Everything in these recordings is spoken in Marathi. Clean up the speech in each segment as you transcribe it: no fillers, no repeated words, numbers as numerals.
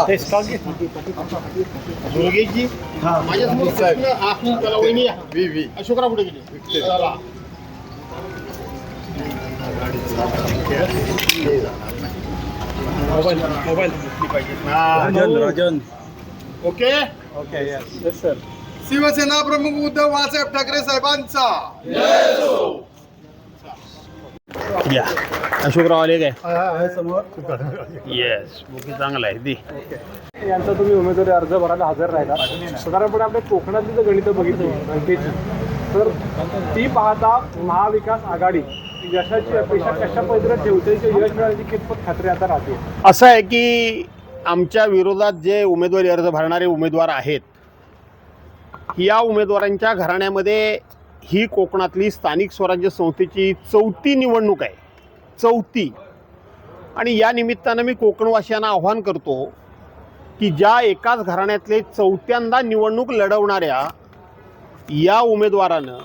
ते स्टॉक घे. मुलगीची माझ्यासमोर त्याला वहिनी अशोकराव कुठे गेले? चला. Mobile Rajan okay. Okay yes sir. Shiv Sena प्रमुख उद्धव बाळासाहेब ठाकरे साहेबांचा या अशोकराव आले काय? आहे समोर. येस ओके चांगला आहे दे. यांचा तुम्ही उमेदवारी अर्ज भरायला हजर राहिला. साधारणपणे आपल्या कोकणातली जर गणितं बघितली बँकेची तर ती पाहता महाविकास आघाडी यशाची अपेक्षा कशा पद्धतीने ठेवते की यश मिळाल्याची कितपत खात्री आता राहते? असं आहे की आमच्या विरोधात जे उमेदवारी अर्ज भरणारे उमेदवार आहेत या उमेदवारांच्या घराण्यामध्ये ही कोकणातली स्थानिक स्वराज्य संस्थेची 4थी निवडणूक आहे. 4थी. आणि या निमित्तानं मी कोकणवासियांना आव्हान करतो की ज्या एकाच घराण्यातले 4थ्यांदा निवडणूक लढवणाऱ्या या उमेदवारानं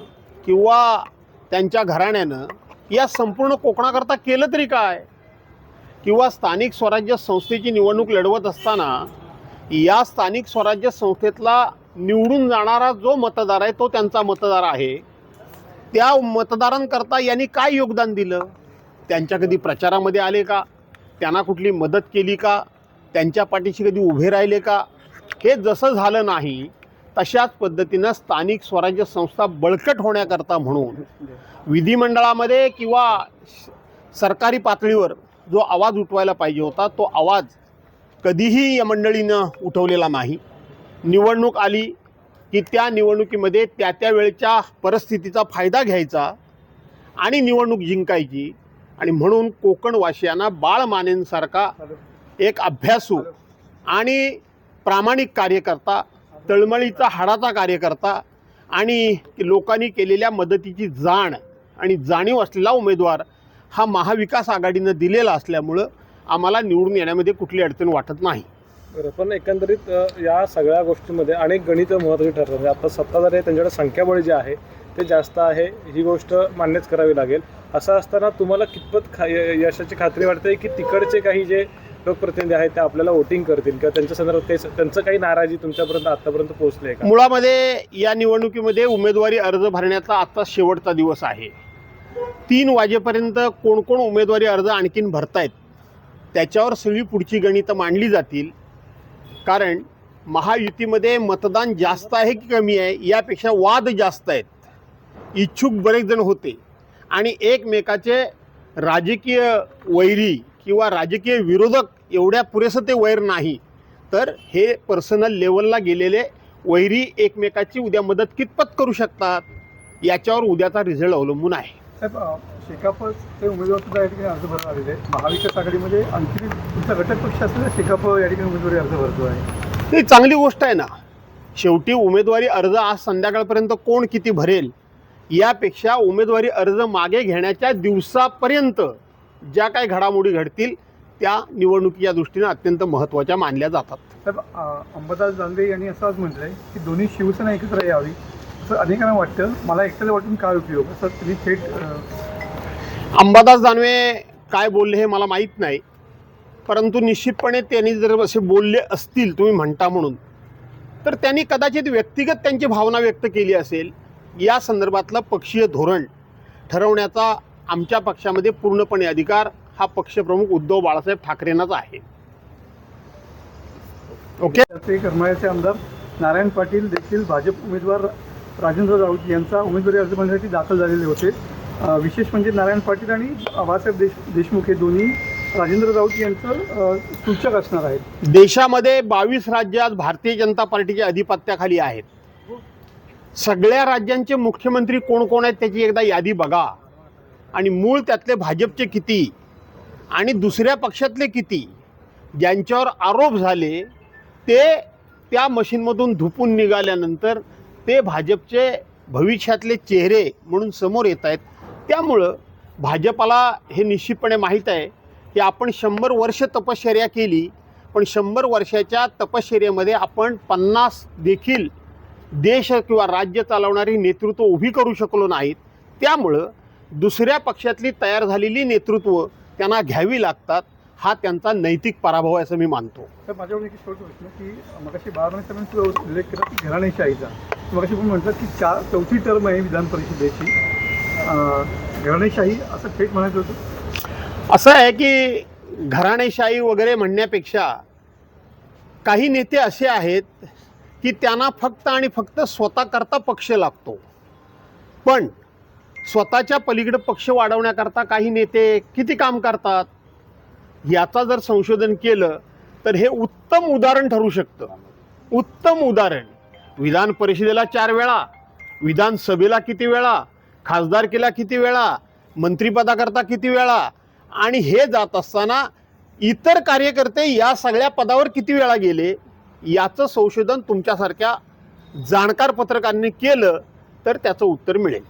किंवा त्यांच्या घराण्यानं या संपूर्ण कोकणाकरता केलं तरी काय? किंवा स्थानिक स्वराज्य संस्थेची निवडणूक लढवत असताना या स्थानिक स्वराज्य संस्थेतला निवडून जाणारा जो मतदार आहे तो त्यांचा मतदार आहे. त्या मतदारांकरता यांनी काय योगदान दिलं? त्यांच्या कधी प्रचारामध्ये आले का? त्यांना कुठली मदत केली का? त्यांच्या पाठीशी कधी उभे राहिले का? हे जसं झालं नाही तशाच पद्धतीनं स्थानिक स्वराज्य संस्था बळकट होण्याकरता म्हणून विधिमंडळामध्ये किंवा सरकारी पातळीवर जो आवाज उठवायला पाहिजे होता तो आवाज कधीही या मंडळीनं उठवलेला नाही. निवडणूक आली की त्या निवडणुकीमध्ये त्या वेळच्या परिस्थितीचा फायदा घ्यायचा आणि निवडणूक जिंकायची. आणि म्हणून कोकणवासियांना बाळ मानेंसारखा एक अभ्यासू आणि प्रामाणिक कार्यकर्ता, तळमळीचा हाडाचा कार्यकर्ता आणि लोकांनी केलेल्या मदतीची जाण आणि जाणीव असलेला उमेदवार हा महाविकास आघाडीनं दिलेला असल्यामुळं आम्हाला निवडून येण्यामध्ये कुठली अडचण वाटत नाही. बरं, पण एकंदरीत या सगळ्या गोष्टींमध्ये अनेक गणितं महत्त्वाची ठरतात. म्हणजे आता सत्ताधारी आहे त्यांच्याकडे संख्याबळ जे आहे ते जास्त आहे, ही गोष्ट मान्यच करावी लागेल. असं असताना तुम्हाला कितपत यशाची खात्री वाटते की तिकडचे काही जे लोकप्रतिनिधी आहेत ते आपल्याला वोटिंग करतील किंवा त्यांच्या संदर्भात काही त्यांचं काही नाराजी तुमच्यापर्यंत आतापर्यंत पोहोचले का? मुळामध्ये या निवडणुकीमध्ये उमेदवारी अर्ज भरण्याचा आत्ता शेवटचा दिवस आहे. 3 वाजेपर्यंत कोण कोण उमेदवारी अर्ज आणखीन भरतायत त्याच्यावर सगळी पुढची गणितं मांडली जातील. कारण महायुतीमध्ये मतदान जास्त आहे की कमी आहे यापेक्षा वाद जास्त आहेत. इच्छुक बरेच जण होते आणि एकमेकाचे राजकीय वैरी किंवा राजकीय विरोधक एवढ्या पुरेसं ते वैर नाही, तर हे पर्सनल लेवलला गेलेले वैरी एकमेकाची उद्या मदत कितपत करू शकतात याच्यावर उद्याचा रिझल्ट अवलंबून आहे. साहेब, शेकापचे उमेदवार सुद्धा या ठिकाणी अर्ज भरत आलेले आहेत. महाविकास आघाडीमध्ये आणखी तुमचा घटक पक्ष असलेला शेकाप या ठिकाणी उमेदवारी अर्ज भरतो आहे. ही चांगली गोष्ट आहे ना. शेवटी उमेदवारी अर्ज आज संध्याकाळपर्यंत कोण किती भरेल यापेक्षा उमेदवारी अर्ज मागे घेण्याच्या दिवसापर्यंत ज्या काही घडामोडी घडतील त्या निवडणुकीच्या दृष्टीने अत्यंत महत्त्वाच्या मानल्या जातात. साहेब, अंबादास दानवे यांनी असं आज म्हटलं आहे की दोन्ही शिवसेना एकत्र यावी असं अनेकांना वाटतं. मला एकट्याला वाटून काय उपयोग असं तुम्ही थेट अंबादास दानवे काय बोलले हे मला माहीत नाही, परंतु निश्चितपणे त्यांनी जर असे बोलले असतील तुम्ही म्हणता म्हणून तर त्यांनी कदाचित व्यक्तिगत त्यांची भावना व्यक्त केली असेल. या संदर्भातलं पक्षीय धोरण ठरवण्याचा आमच्या पक्षामध्ये पूर्णपणे अधिकार हा पक्षप्रमुख उद्धव बाळासाहेब ठाकरेंनाच आहे. ओके. ते करमाळ्याचे आमदार नारायण पाटील देखील भाजप उमेदवार राजेंद्र राऊत यांचा उमेदवारी अर्ज भरण्यासाठी दाखल झालेले होते. विशेष म्हणजे नारायण पाटील आणि बाळासाहेब देशमुख हे दोन्ही राजेंद्र राऊत यांचं सूचक असणार आहेत. देशामध्ये 22 राज्य आज भारतीय जनता पार्टीच्या अधिपत्याखाली आहेत. सगळ्या राज्यांचे मुख्यमंत्री कोण कोण आहेत त्याची एकदा यादी बघा आणि मूळ त्यातले भाजपचे किती आणि दुसऱ्या पक्षातले किती ज्यांच्यावर आरोप झाले ते त्या मशीनमधून धुपून निघाल्यानंतर ते भाजपचे भविष्यातले चेहरे म्हणून समोर येत आहेत. त्यामुळं भाजपाला हे निश्चितपणे माहीत आहे की आपण 100 वर्ष तपश्चर्या केली, पण 100 वर्षाच्या तपश्चर्येमध्ये आपण 50 देखील देश किंवा राज्य चालवणारी नेतृत्व उभी करू शकलो नाहीत. त्यामुळं दुसऱ्या पक्षातली तयार झालेली नेतृत्व त्यांना घ्यावी लागतात. हा त्यांचा नैतिक पराभव आहे असं मी मानतो. तर माझ्याकडून एक शेवटचा प्रश्न की मगाशी बाळासाहेब साहेबांनी सुद्धा उल्लेख केला की घराणेशाहीचा. मगाशी पण म्हटलं की चौथी टर्म आहे विधान परिषदेची, घराणेशाही असं थेट म्हणायचं होतं. असं आहे की घराणेशाही वगैरे म्हणण्यापेक्षा काही नेते असे आहेत की त्यांना फक्त आणि फक्त स्वतःकरता पक्ष लागतो, पण स्वतःच्या पलीकडे पक्ष वाढवण्याकरता काही नेते किती काम करतात याचा जर संशोधन केलं तर हे उत्तम उदाहरण ठरू शकतं. उत्तम उदाहरण. विधान परिषदेला 4 वेळा, विधानसभेला किती वेळा, खासदारकीला किती वेळा, मंत्रिपदाकरता किती वेळा, आणि हे जात असताना इतर कार्यकर्ते या सगळ्या पदावर किती वेळा गेले याचं संशोधन तुमच्यासारख्या जाणकार पत्रकारांनी केलं तर त्याचं उत्तर मिळेल.